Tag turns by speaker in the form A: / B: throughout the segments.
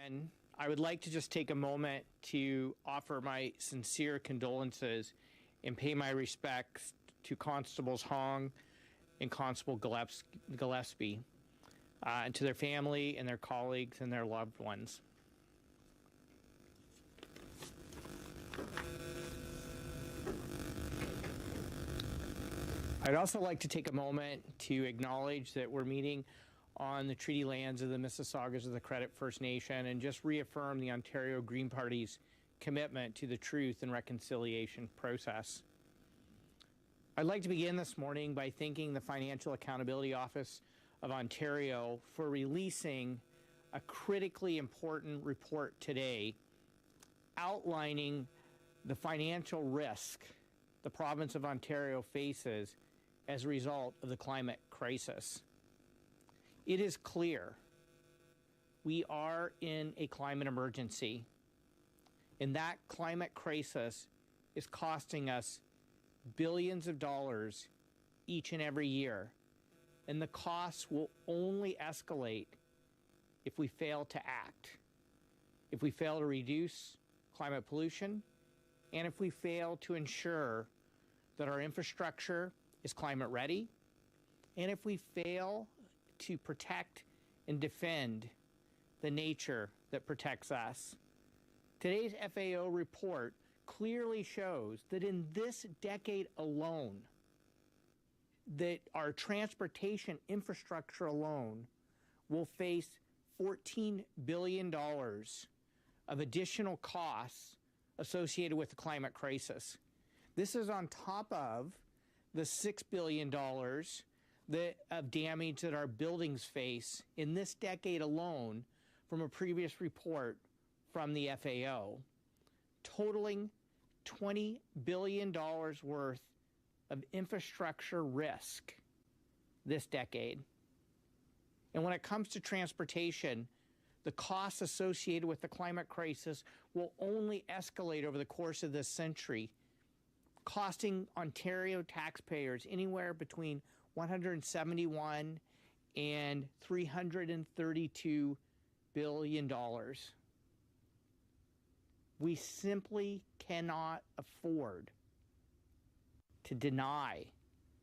A: begin, I would like to just take a moment to offer my sincere condolences and pay my respects to Constables Hong and Constable Gillespie, and to their family and their colleagues and their loved ones. I'd also like to take a moment to acknowledge that we're meeting on the treaty lands of the Mississaugas of the Credit First Nation and just reaffirm the Ontario Green Party's commitment to the truth and reconciliation process. I'd like to begin this morning by thanking the Financial Accountability Office of Ontario for releasing a critically important report today outlining the financial risk the province of Ontario faces as a result of the climate crisis. It is clear we are in a climate emergency, and that climate crisis is costing us billions of dollars each and every year, and the costs will only escalate if we fail to act, if we fail to reduce climate pollution, and if we fail to ensure that our infrastructure is climate ready, and if we fail to protect and defend the nature that protects us. Today's FAO report clearly shows that in this decade alone, that our transportation infrastructure alone will face $14 billion of additional costs associated with the climate crisis. This is on top of the $6 billion of damage that our buildings face in this decade alone from a previous report from the FAO, totaling $20 billion worth of infrastructure risk this decade. And when it comes to transportation, the costs associated with the climate crisis will only escalate over the course of this century, costing Ontario taxpayers anywhere between $171 and $332 billion. We simply cannot afford to deny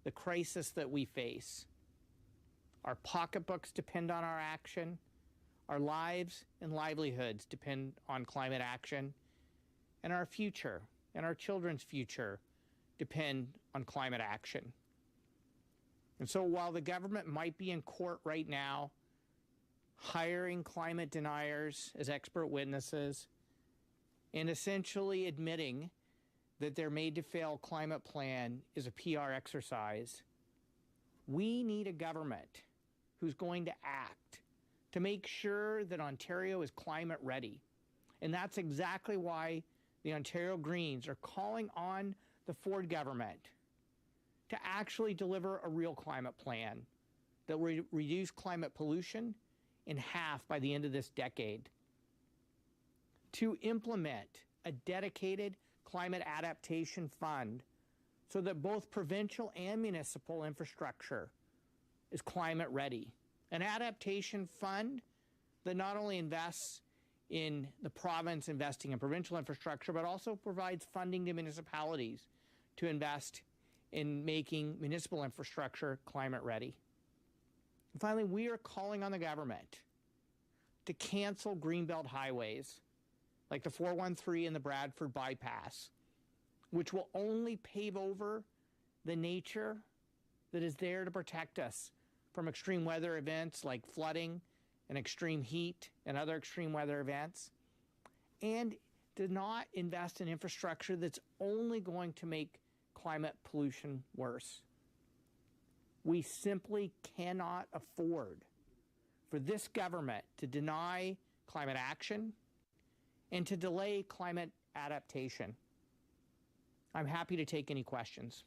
A: the crisis that we face. Our pocketbooks depend on our action. Our lives and livelihoods depend on climate action. And our future and our children's future depend on climate action. And so while the government might be in court right now, hiring climate deniers as expert witnesses and essentially admitting that their made-to-fail climate plan is a PR exercise, we need a government who's going to act to make sure that Ontario is climate ready. And that's exactly why the Ontario Greens are calling on the Ford government to actually deliver a real climate plan that will reduce climate pollution in half by the end of this decade, to implement a dedicated climate adaptation fund so that both provincial and municipal infrastructure is climate ready. An adaptation fund that not only invests in the province investing in provincial infrastructure, but also provides funding to municipalities to invest in making municipal infrastructure climate ready. And finally, we are calling on the government to cancel Greenbelt highways like the 413 and the Bradford bypass, which will only pave over the nature that is there to protect us from extreme weather events like flooding and extreme heat and other extreme weather events, and do not invest in infrastructure that's only going to make climate pollution worse. We simply cannot afford for this government to deny climate action and to delay climate adaptation. I'm happy to take any questions.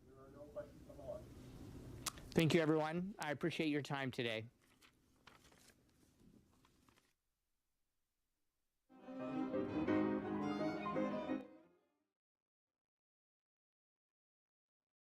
B: There are no questions on the line.
A: Thank you, everyone. I appreciate your time today.